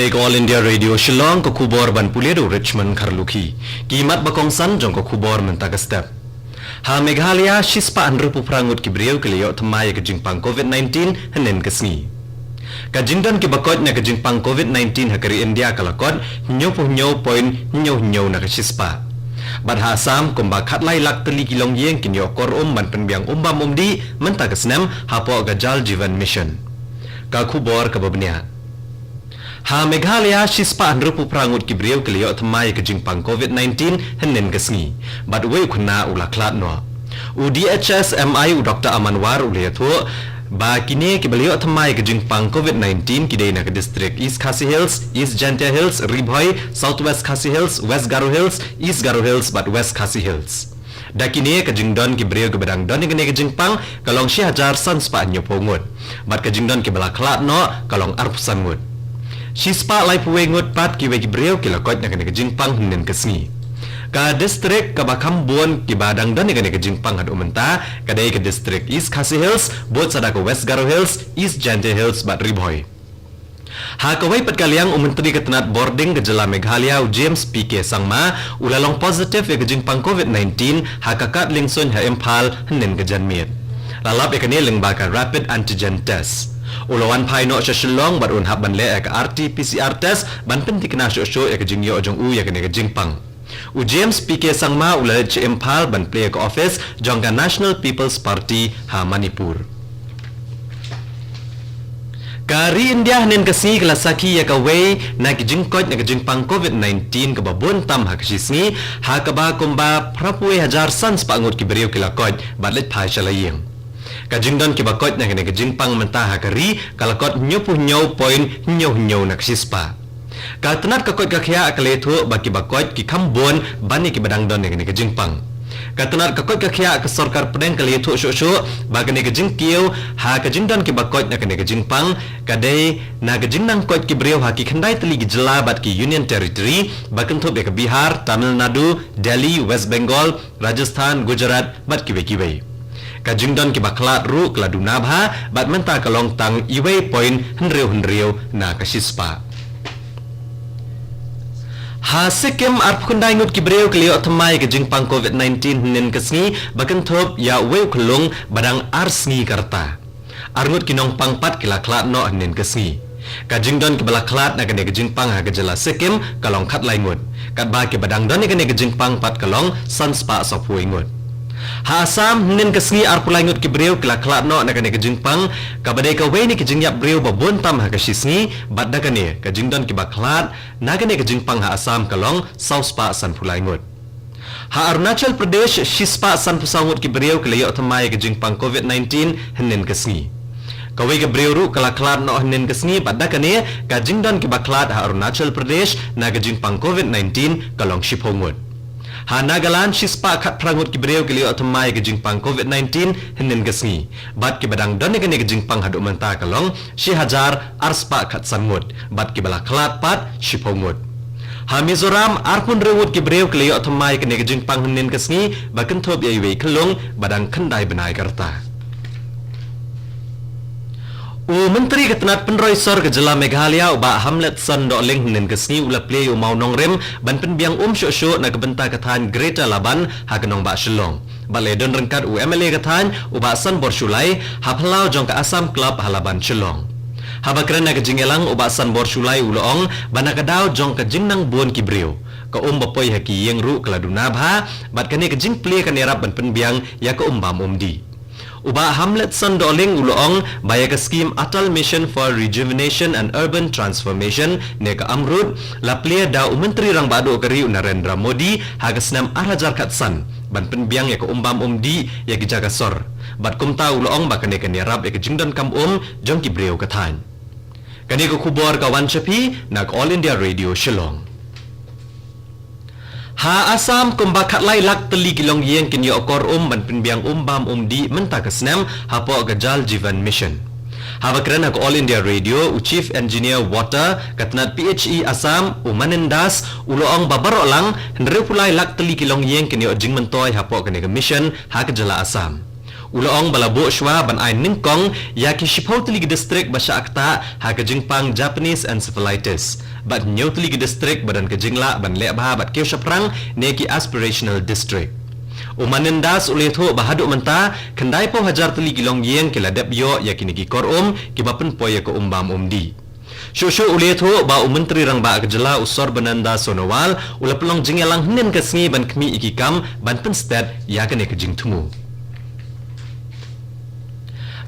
Kedai All India Radio Shillong ko kubor ban puledo Richmond Karluki. Kimat bakong san jong ko kubor mentaga step. Ha Meghalaya shispa anru puprangut kibriyo kiliyo thamaya ke jingpang COVID-19 hanen kesni. Kajingdan ki bakot na kajingpang COVID-19 hakari India kalakot nyo point nyo na kashispa. Badha Assam kumba khatlai lak teli kilong yeng kinyo korum ban penbiang umbam umdi mentaga snem hapo gajal jivan mission. Ka kubor kababnia. Ha Meghalaya shispa anru puprangut kibriyo kiliyo thamaya ke jingpang COVID-19 hanen kesni. Bad we kuna ulaklat no. UDHS MI Dr. Amanwar uliatho ba kini kibaliyo thamai ke jingpang COVID-19 kidai na ke district East Khasi Hills, East Jantia Hills, Ribhoi, Southwest Khasi Hills, West Garo Hills, East Garo Hills but West Khasi Hills. Da kini ke jingdon kibaliyo ke badang don ke jingpang kalong 1000 san spa nyo pongut. Bat ke jingdon kibala klat no kalong arpusan mut. Shispa lai puwe ngut pat kiwe kibaliyo kilakot na ke jingpang hinen kesni. Ka distrik ka bakam buon ki badang dan ke jingpang had umenta kadai ke distrik East Khasi Hills bot sada ke West Garo Hills East Jantia Hills bat Ribhoi. Ha kawai pat kaliang umentri ketenat boarding ke jela Meghalaya James PK Sangma ulalong positif ke jingpang COVID-19 ha kakat lingsun ha Impal hanen ke janmit. Lalap ekane ling baka rapid antigen test. Ulawan pai no Shillong bat un hab ban le ek RT PCR test ban pentik na sho ek jingyo jong u ya ke jingpang. U James PK Sangma ulal che Impal ban play ke office jongga National People's Party ha Manipur. Kari India nen kasi kelasaki ya kawai na kijingkot na kijingpang COVID-19 ke babon tam ha kisni ha kaba kumba prapue hajar sans pangut kiberiu kilakot batlet pai shalayeng. Kajingdon kibakot na kijingpang mentah ha kari kalakot nyo point nyo na kisispa. Katenat kakot kakya akaletu baki bakot ki kambon bani ki badang don ne ke jingpang. Katenat kakot kakya ke sarkar pedeng kaletu syo bagane ke jingkiu ha ke jingdon ki bakot na ke jingpang kadai na ke jingnang kot ki breu ha ki khandai teli ki jela bat ki Union Territory bakan thop ke Bihar, Tamil Nadu, Delhi, West Bengal, Rajasthan, Gujarat bat ki wei. Kajingdon ki baklat ru kladu nabha bat menta kalong tang iwei point henreu na kasispa. Ha Sikkim arpkundai ngut kibreu keliyo thamai ke jingpang COVID-19 nen kesni bakan thop ya weu khulung badang arsngi karta. Arngut kinong pangpat kilaklat no nen kesni. Ka jingdon ke balaklat na kene ke jingpang ha ke jela Sikkim kalong khat lai ngut. Kat ba ke badang don kene ke jingpang pat kalong sanspa sopui ngut. Ha Assam nen kesni arpulai ngut kibreu kilaklat no na kene ke jingpang ka badai ka we ni ke jingyap breu babon tam ha ke sisni badda kene ke jingdon ke baklat na kene ke jingpang ha Assam kalong sauspa san pulai ngut. Ha Arunachal Pradesh shispa san pusangut kibreu kelayo thamai ke jingpang COVID-19 nen kesni. Kawai ke breu ru kalaklat no nen kesni badda kene ka jingdon ke baklat ha Arunachal Pradesh na ke jingpang COVID-19 kalong shipongut. Ha Nagaland shispa khat prangut kibreu keliyo thamai ke jingpang COVID-19 henen kesni. Bat ki badang don ke jingpang hadu menta kalong 1000 arspa khat sanmut. Bat ki balaklat pat shipongut. Ha Mizoram arpun rewut kibreu keliyo thamai ke jingpang henen kesni bakan thop yai kelung badang khandai benai karta. U Menteri Ketenat Penroisor ke jela Meghalaya uba Hamlet Son do ling nen kesni ula play u mau nongrem ban penbiang syo na kebenta kathan Greta Laban ha kenong ba Shillong. Bale don rengkat u MLA kathan uba San Borshulai ha phalau jong ka Assam Club halaban Shillong. Ha bakren na kejingelang uba San Borshulai uloong banakadaw jong ka jingnang buon kibreu. Ka bapoy haki yeng ru keladuna bha bat kane kejing play kanirap ban penbiang ya ka umbam umdi. Uba Hamlet Son Doling uloong baya ke scheme Atal Mission for Rejuvenation and Urban Transformation ne ka Amrut la plia da Menteri Rang Bado keri Narendra Modi ha ke senam arajar katsan ban penbiang ya ke umbam umdi ya ke jaga sor bat kumta uloong bakane ke nirap ya ke jingdan kam jong ki breu kathan kani ko khubor kawan chapi nak All India Radio Shillong. Ha Assam kumbakat lai lak teli kilong yeng kini okor ban penbiang bam di menta kesnam hapo gajal jivan mission. Ha bakran ko All India Radio u Chief Engineer Water katnat PHE Assam Manendas uloong babaro lang henre pulai lak teli kilong yeng kini jing mentoy hapo kene mission ha ke jala Assam. Ulaong balabo shwa ban ay ningkong yaki shipau tili district basya akta ha kajingpang Japanese encephalitis. Bat nyaw tili district badan kajingla ban lebha bat kyo shaprang neki aspirational district. Umanindas ulit ho bahaduk menta kendai po hajar tili gilong yen kila debyo yakini ki korum kibapen po ya ko umbam umdi. Shushu ulit ho ba menteri rang ba kejela usor Bananda Sonowal ula pelong jingelang hnen kesngi ban kemi ikikam ban pensted yakane kejing tumu.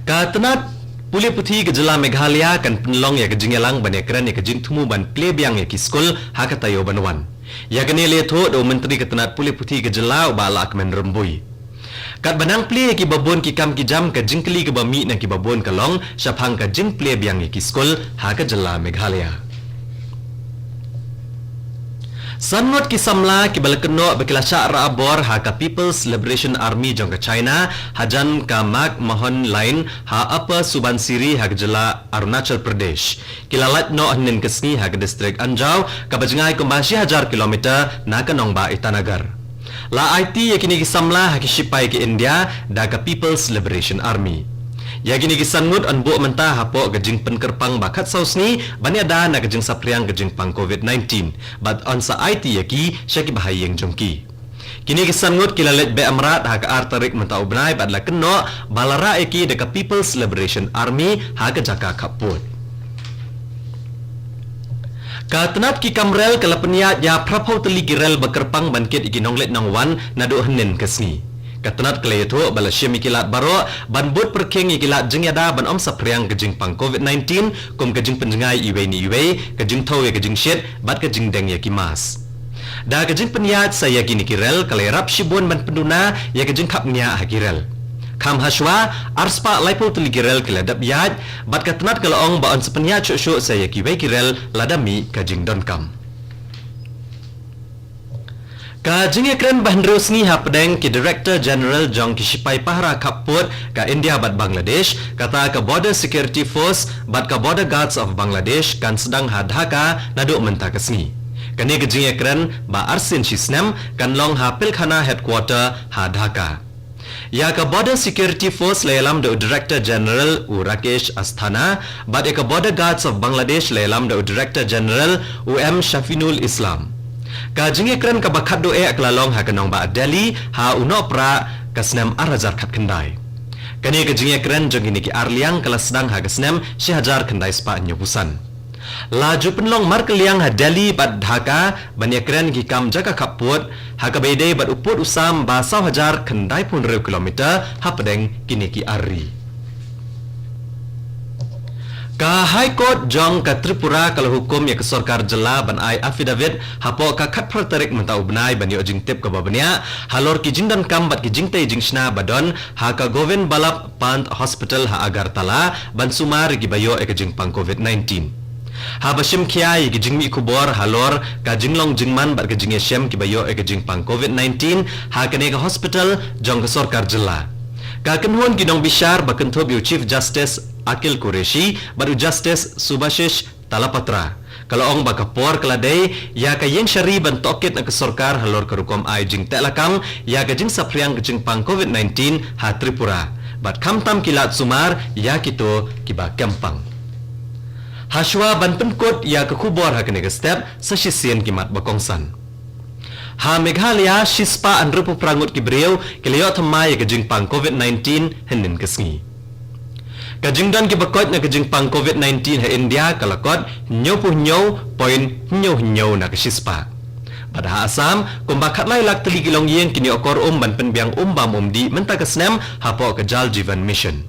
Katenat Puli Puthi kejela Meghalaya kan penlong ya kejingelang ban ekran ya kejing tumu ban plebiang ya kiskul hakatayo banwan. Yakane letho do menteri ketenat Puli Puthi kejela ba la kemen rembui. Kat banang play ki babon ki kam ki jam ka jingkli ke bami na ki babon kalong syapang ka jing play biang ki skol ha ka jela Meghalaya. Sanmot ki samla ki balakeno bekilasya raabor ha ka People's Liberation Army jong ka China hajan ka Mak Mohon Line ha apa Subansiri ha ka jela Arunachal Pradesh. Kilalat no hnen kesni ha ka distrik Anjau ka bajengai kumbashi hajar kilometer na ka nongba Itanagar. La IT yakini kisamla hakishipai ki India da ka People's Liberation Army. Yakini kisangut anbu menta hapo gajing penkerpang bakat sausni bani ada na gajing sapriang gajing pang COVID-19. But on sa IT yaki syaki bahayeng jongki. Kini kisangut kilalet be amrat ha ka artarik menta ubnai badla keno balara yaki da ka People's Liberation Army ha ka jaka kaput. Katenat ki kamrel kalapniat ya prapau teli girel bakerpang bangkit iki nonglet nangwan nadu hnen kesni. Katenat kleto bala syemi kilat baro ban bot perkeng kilat jengyada ban om sapriang kejing pang COVID-19 kum kejing penjengai iwe ni iwe kejing tau ya kejing shit bat kejing deng ya kimas. Da kejing peniat saya kini kirel kalerap shibon ban penduna ya kejing kapnya hakirel. Kam haswa arspa laipo teligirel kiladap yad bat katenat kalaong baon sepenya cuk saya kiwe kirel ladami kajing donkam. Kajing ekran Bahendros ni hapdeng ki Director General Jong Kishipai Pahra Kaput ka India bat Bangladesh kata ka Border Security Force bat ka Border Guards of Bangladesh kan sedang hadhaka naduk menta kesni. Kani kajing ekran ba Arsin Shisnem kan long hapil khana headquarter hadhaka. Ya ka Border Security Force lelam do Director General Rakesh Asthana, bat ka Border Guards of Bangladesh lelam do Director General Shafinul Islam. Ka jinge kren ka bakat do aklalong ha kanong ba Delhi ha uno pra kasnem arajar khat kendai. Kani ka jinge kren jong ini ki arliang kala sedang ha kasnem syahajar kendai spa nyobusan. Laju penlong markeliang ha Delhi bat Dhaka banya keren ki kam jaka kaput ha ka bede bat uput usam ba 1,000 kendai pun kilometer ha pedeng kini ki ari. Ka High Court jong ka Tripura kalau hukum ya ke sorkar jela ban ai affidavit hapo ka khat pertarik mentau benai ban yo jing tip ka babania halor ki jingdan kam bat ki jingte jingshna badon ha ka Govind Balap Pant Hospital ha Agartala ban sumar ki bayo e ka jing pang COVID-19. Habashim kiai ki jingmi kubor halor ka jinglong jingman bat ka jing shem ki bayo e ka jing pang COVID-19 ha ka ne ka hospital jong ka sorkar jela. Ka kenhon ki dong bishar ba kentob yu Chief Justice Akil Qureshi baru Justice Subhashish Talapatra. Kalau ong ba kapor keladai ya ka yeng syari ban tokit na ka sorkar halor ka rukom ai jing telakam ya ka jing sapriang ka jing pang COVID-19 ha Tripura. Bat kamtam kilat sumar ya kito kiba kempang. Hashwa ban penkot ya ke kubor ha kene step sa shisien kimat bakongsan. Ha Meghalaya shispa an rupu prangut ki breu kiliyo thamai ke jing pang COVID-19 henin kesngi. Kajingdan ki bakot na kajing pang COVID-19 ha India kalakot nyopuh nyow point nyow na ke shispa. Pada Asam kumbakat lai lak teli kilong yen kini okor ban penbiang bam di menta kesnem hapo ke Jal Jivan Mission.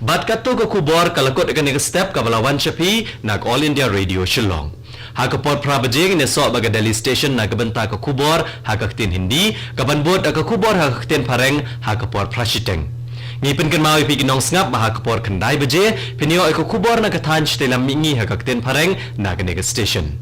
Bat kato ko kubor kalakot akan ke step ka balawan syapi nak All India Radio Shillong. Ha kapor prabajing ne so baga Delhi station na kabenta ka kubor ha kaktin Hindi kaban bot ka kubor ha kaktin Pareng ha kapor prashiteng. Ngipin kan mau pi ginong ngap ha kapor kendai baje pinio ko kubor na kathan stelam mingi ha kaktin Pareng na ka station.